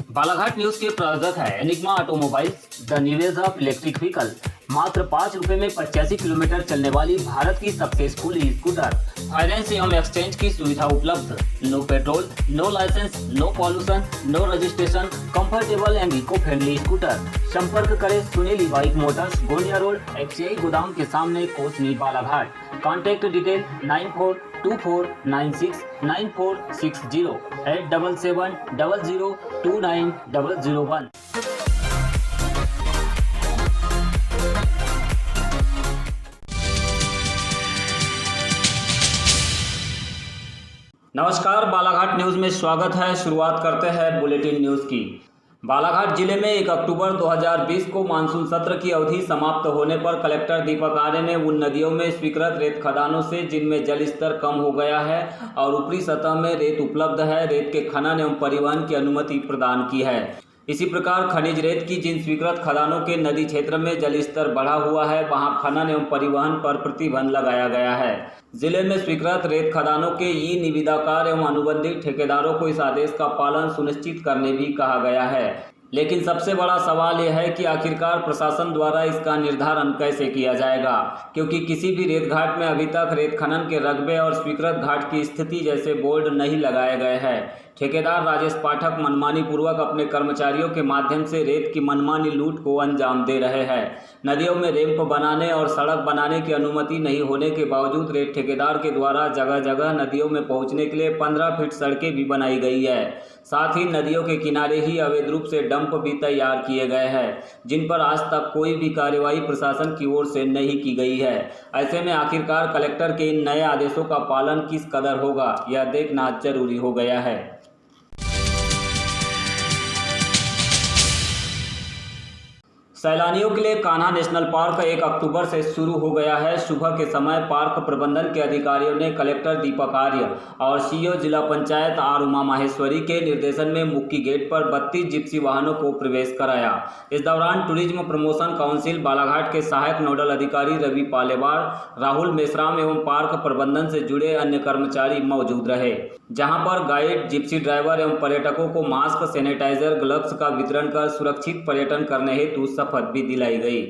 Balaghat news के प्रायोजक है Enigma automobiles, the new age of electric vehicle. मात्र 5 रुपए में 85 किलोमीटर चलने वाली भारत की सक्सेसफुल ई स्कूटर। फाइनेंस एवं एक्सचेंज की सुविधा उपलब्ध। No petrol, no license, no pollution, no registration, comfortable and eco friendly scooter. संपर्क करें Sunil bike motors, Gondia road, FCI गोदाम के सामने, कोसनी, बालाघाट। Contact detail 9424969460 8770029001। नमस्कार, बालाघाट न्यूज में स्वागत है। शुरुआत करते हैं बुलेटिन न्यूज की। बालाघाट जिले में 1 अक्टूबर 2020 को मानसून सत्र की अवधि समाप्त होने पर कलेक्टर दीपक आर्य ने उन नदियों में स्वीकृत रेत खदानों से जिनमें जल स्तर कम हो गया है और ऊपरी सतह में रेत उपलब्ध है, रेत के खनन एवं परिवहन की अनुमति प्रदान की है। इसी प्रकार खनिज रेत की जिन स्वीकृत खदानों के नदी क्षेत्र में जल स्तर बढ़ा हुआ है, वहां खनन एवं परिवहन पर प्रतिबंध लगाया गया है। जिले में स्वीकृत रेत खदानों के ई निविदाकार एवं अनुबंधित ठेकेदारों को इस आदेश का पालन सुनिश्चित करने भी कहा गया है। लेकिन सबसे बड़ा सवाल यह है कि आखिरकार प्रशासन द्वारा इसका निर्धारण कैसे किया जाएगा, क्योंकि किसी भी रेत घाट में अभी तक रेत खनन के रकबे और स्वीकृत घाट की स्थिति जैसे बोर्ड नहीं लगाए गए हैं। ठेकेदार राजेश पाठक मनमानी पूर्वक अपने कर्मचारियों के माध्यम से रेत की मनमानी लूट को अंजाम दे रहे हैं। नदियों में रैंप बनाने और सड़क बनाने की अनुमति नहीं होने के बावजूद रेत ठेकेदार के द्वारा जगह जगह नदियों में पहुंचने के लिए 15 फीट सड़कें भी बनाई गई है। साथ ही नदियों के किनारे ही अवैध रूप से डंप भी तैयार किए गए हैं, जिन पर आज तक कोई भी कार्रवाई प्रशासन की ओर से नहीं की गई है। ऐसे में आखिरकार कलेक्टर के इन नए आदेशों का पालन किस कदर होगा, यह देखना जरूरी हो गया है। सैलानियों के लिए कान्हा नेशनल पार्क 1 अक्टूबर से शुरू हो गया है। सुबह के समय पार्क प्रबंधन के अधिकारियों ने कलेक्टर दीपक आर्य और सीईओ जिला पंचायत आर उमा माहेश्वरी के निर्देशन में मुख्य गेट पर 32 जिप्सी वाहनों को प्रवेश कराया। इस दौरान टूरिज्म प्रमोशन काउंसिल बालाघाट के सहायक नोडल अधिकारी रवि पालेवार, राहुल मेश्राम एवं पार्क प्रबंधन से जुड़े अन्य कर्मचारी मौजूद रहे, जहां पर गाइड, जिप्सी ड्राइवर एवं पर्यटकों को मास्क, सैनिटाइजर, ग्लव्स का वितरण कर सुरक्षित पर्यटन करने हेतु शपथ भी दिलाई गई।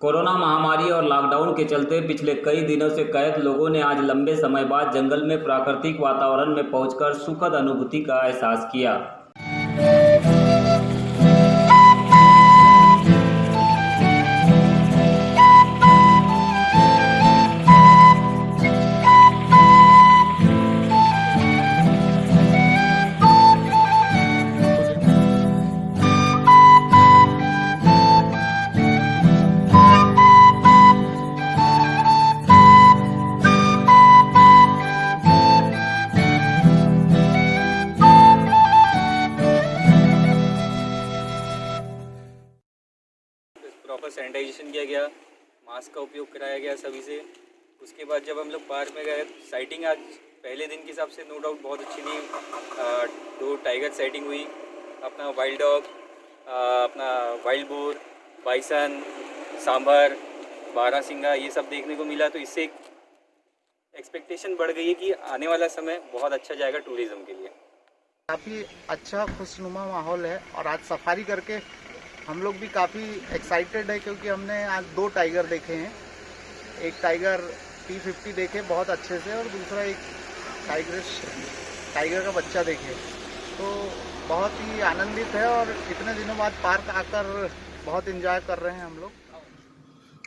कोरोना महामारी और लॉकडाउन के चलते पिछले कई दिनों से कैद लोगों ने आज लंबे समय बाद जंगल में प्राकृतिक वातावरण में पहुंचकर सुखद अनुभूति का एहसास किया। प्रॉपर सैनिटाइजेशन किया गया, मास्क का उपयोग कराया गया सभी से। उसके बाद जब हम लोग पार्क में गए, साइटिंग आज पहले दिन के हिसाब से नो डाउट बहुत अच्छी थी। 2 टाइगर साइटिंग हुई, अपना वाइल्ड डॉग, अपना वाइल्ड बोर, बाइसन, सांभर, बारहसिंगा, ये सब देखने को मिला। तो इससे एक एक्सपेक्टेशन बढ़ गई है कि आने वाला समय बहुत अच्छा जाएगा टूरिज़्म के लिए। काफ़ी अच्छा खुशनुमा माहौल है और आज सफारी करके हम लोग भी काफ़ी एक्साइटेड है, क्योंकि हमने आज 2 टाइगर देखे हैं। एक टाइगर T50 देखे बहुत अच्छे से और दूसरा एक टाइगर का बच्चा देखे। तो बहुत ही आनंदित है और इतने दिनों बाद पार्क आकर बहुत एंजॉय कर रहे हैं हम लोग।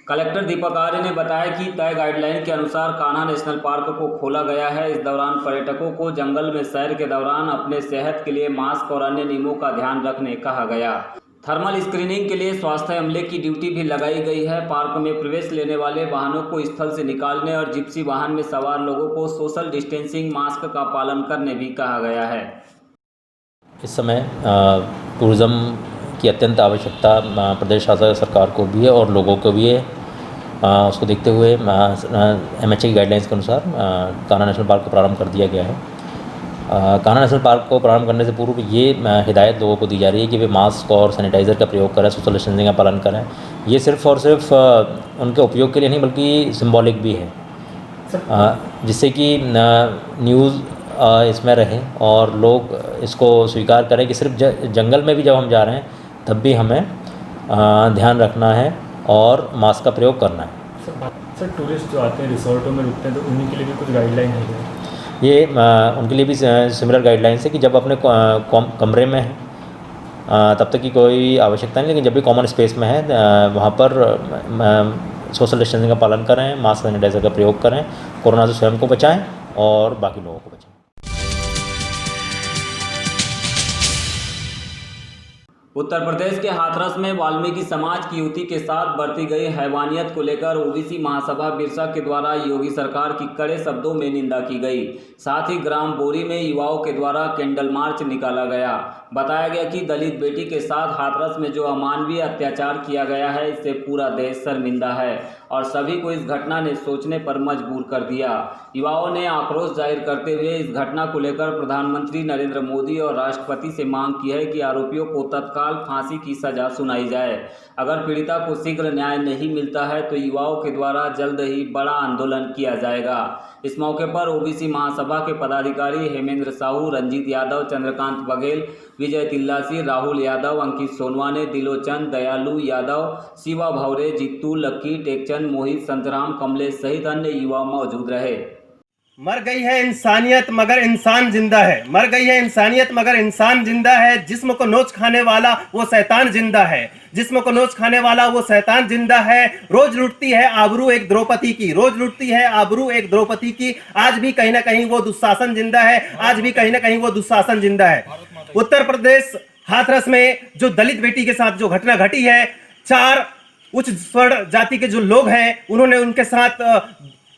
कलेक्टर दीपक आर्य ने बताया कि तय गाइडलाइन के अनुसार कान्हा नेशनल पार्क को खोला गया है। इस दौरान पर्यटकों को जंगल में सैर के दौरान अपने सेहत के लिए मास्क और अन्य नियमों का ध्यान रखने कहा गया। थर्मल स्क्रीनिंग के लिए स्वास्थ्य अमले की ड्यूटी भी लगाई गई है। पार्क में प्रवेश लेने वाले वाहनों को स्थल से निकालने और जिप्सी वाहन में सवार लोगों को सोशल डिस्टेंसिंग, मास्क का पालन करने भी कहा गया है। इस समय टूरिज़्म की अत्यंत आवश्यकता प्रदेश शासन सरकार को भी है और लोगों को भी है। उसको देखते हुए MHA की गाइडलाइंस के अनुसार कान्हा नेशनल पार्क को प्रारंभ कर दिया गया है। कान्हा नेशनल पार्क को प्रारंभ करने से पूर्व ये हिदायत लोगों को दी जा रही है कि वे मास्क और सैनिटाइज़र का प्रयोग करें, सोशल डिस्टेंसिंग का पालन करें। ये सिर्फ और सिर्फ उनके उपयोग के लिए नहीं बल्कि सिंबॉलिक भी है, जिससे कि न्यूज़ इसमें रहे और लोग इसको स्वीकार करें कि सिर्फ जंगल में भी जब हम जा रहे हैं तब भी हमें ध्यान रखना है और मास्क का प्रयोग करना है। सर टूरिस्ट जो आते हैं रिसोर्टों में रुकते हैं तो उन्हीं के लिए भी कुछ गाइडलाइन है? ये उनके लिए भी सिमिलर गाइडलाइंस है कि जब अपने कमरे में हैं तब तक की कोई आवश्यकता नहीं, लेकिन जब भी कॉमन स्पेस में है वहाँ पर सोशल डिस्टेंसिंग का पालन करें, मास्क सैनिटाइज़र का प्रयोग करें, कोरोना से स्वयं को बचाएं और बाकी लोगों को बचाएं। उत्तर प्रदेश के हाथरस में वाल्मीकि समाज की युवती के साथ बरती गई हैवानियत को लेकर ओबीसी महासभा बिरसा के द्वारा योगी सरकार की कड़े शब्दों में निंदा की गई। साथ ही ग्राम बोरी में युवाओं के द्वारा कैंडल मार्च निकाला गया। बताया गया कि दलित बेटी के साथ हाथरस में जो अमानवीय अत्याचार किया गया है, इससे पूरा देश शर्मिंदा है और सभी को इस घटना ने सोचने पर मजबूर कर दिया। युवाओं ने आक्रोश जाहिर करते हुए इस घटना को लेकर प्रधानमंत्री नरेंद्र मोदी और राष्ट्रपति से मांग की है कि आरोपियों को तत्काल फांसी की सजा सुनाई जाए। अगर पीड़िता को शीघ्र न्याय नहीं मिलता है तो युवाओं के द्वारा जल्द ही बड़ा आंदोलन किया जाएगा। इस मौके पर ओबीसी महासभा के पदाधिकारी हेमेंद्र साहू, रंजीत यादव, चंद्रकांत बघेल, विजय तिल्लासी, राहुल यादव, अंकित सोनवाने, दिलोचंद, दयालु यादव, शिवा भौरे, जित्तू, लक्की, टेकचंद, मोहित, संतराम, कमलेश सहित अन्य युवा मौजूद रहे। मर गई है इंसानियत मगर इंसान जिंदा है, मर गई है इंसानियत मगर इंसान जिंदा है। जिस्म को नोच खाने वाला वो शैतान जिंदा है, जिस्म को नोच खाने वाला वो शैतान जिंदा है। रोज लुटती है आबरू एक द्रौपदी की, रोज लुटती है आबरू एक द्रौपदी की। आज भी कहीं ना कहीं वो दुशासन जिंदा है, आज भी कहीं ना कहीं वो दुशासन जिंदा है। उत्तर प्रदेश हाथरस में जो दलित बेटी के साथ जो घटना घटी है, 4 उच्च स्वर्ण जाति के जो लोग हैं उन्होंने उनके साथ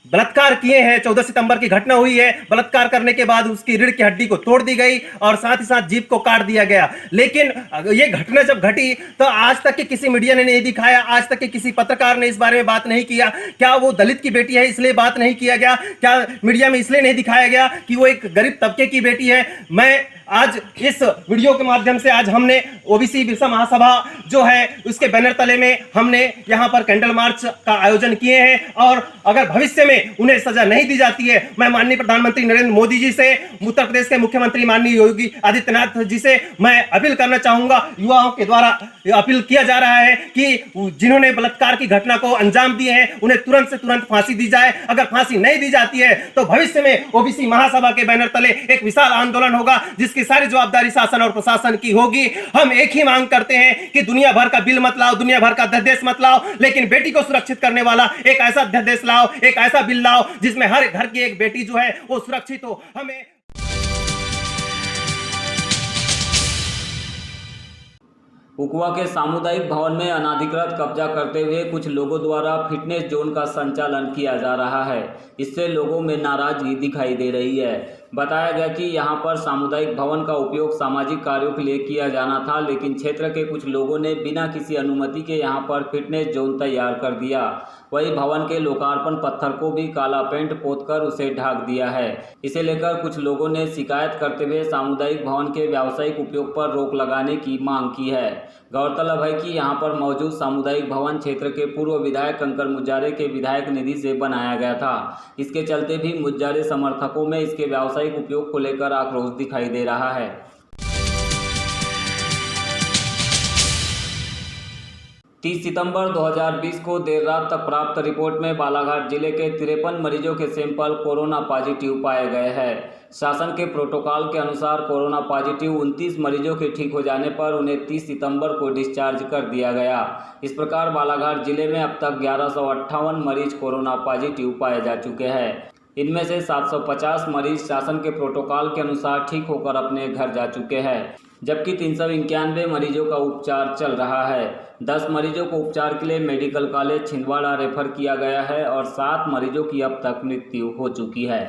बलात्कार किए हैं। 14 सितंबर की घटना हुई है। बलात्कार करने के बाद उसकी रीढ़ की हड्डी को तोड़ दी गई और साथ ही साथ जीभ को काट दिया गया। लेकिन ये घटना जब घटी तो आज तक के किसी मीडिया ने नहीं दिखाया, आज तक के किसी पत्रकार ने इस बारे में बात नहीं किया। क्या वो दलित की बेटी है इसलिए बात नहीं किया गया? क्या मीडिया में इसलिए नहीं दिखाया गया कि वो एक गरीब तबके की बेटी है? मैं आज इस वीडियो के माध्यम से आज हमने ओबीसी बिरसा महासभा जो है उसके बैनर तले में हमने यहाँ पर कैंडल मार्च का आयोजन किए हैं और अगर भविष्य में उन्हें सजा नहीं दी जाती है, मैं माननीय प्रधानमंत्री नरेंद्र मोदी जी से, उत्तर प्रदेश के मुख्यमंत्री माननीय योगी आदित्यनाथ जी से मैं अपील करना चाहूंगा। युवाओं के द्वारा अपील किया जा रहा है कि जिन्होंने बलात्कार की घटना को अंजाम दिए हैं उन्हें तुरंत से तुरंत फांसी दी जाए। अगर फांसी नहीं दी जाती है तो भविष्य में ओबीसी महासभा के बैनर तले एक विशाल आंदोलन होगा जिसकी सारी जवाबदारी शासन और प्रशासन की होगी। हम एक ही मांग करते हैं कि दुनिया भर का बिल मत लाओ, दुनिया भर का अध्यादेश मत लाओ, लेकिन बेटी को सुरक्षित करने वाला एक ऐसा अध्यादेश लाओ, एक ऐसा बिल लाओ जिसमें हर घर की एक बेटी जो है वो सुरक्षित हो। हमें उकवा के सामुदायिक भवन में अनाधिकृत कब्जा करते हुए कुछ लोगों द्वारा फिटनेस जोन का संचालन किया जा रहा है। इससे लोगों में नाराजगी दिखाई दे रही है। बताया गया कि यहां पर सामुदायिक भवन का उपयोग सामाजिक कार्यों के लिए किया जाना था, लेकिन क्षेत्र के कुछ लोगों ने बिना किसी अनुमति के यहां पर फिटनेस जोन तैयार कर दिया। वही भवन के लोकार्पण पत्थर को भी काला पेंट पोतकर उसे ढक दिया है। इसे लेकर कुछ लोगों ने शिकायत करते हुए सामुदायिक भवन के व्यावसायिक उपयोग पर रोक लगाने की मांग की है। गौरतलब है कि यहां पर मौजूद सामुदायिक भवन क्षेत्र के पूर्व विधायक कंकर मुजारे के विधायक निधि से बनाया गया था। इसके चलते भी मुजारे समर्थकों में इसके व्यावसायिक उपयोग को लेकर आक्रोश दिखाई दे रहा है। 30 सितंबर 2020 को देर रात तक प्राप्त रिपोर्ट में बालाघाट जिले के 53 मरीजों के सैंपल कोरोना पॉजिटिव पाए गए हैं। शासन के प्रोटोकॉल के अनुसार कोरोना पॉजिटिव 29 मरीजों के ठीक हो जाने पर उन्हें 30 सितंबर को डिस्चार्ज कर दिया गया। इस प्रकार बालाघाट जिले में अब तक 1158 मरीज कोरोना पॉजिटिव पाए जा चुके हैं। इनमें से 750 मरीज शासन के प्रोटोकॉल के अनुसार ठीक होकर अपने घर जा चुके हैं, जबकि 391 मरीजों का उपचार चल रहा है। 10 मरीजों को उपचार के लिए मेडिकल कॉलेज छिंदवाड़ा रेफर किया गया है और 7 मरीजों की अब तक मृत्यु हो चुकी है।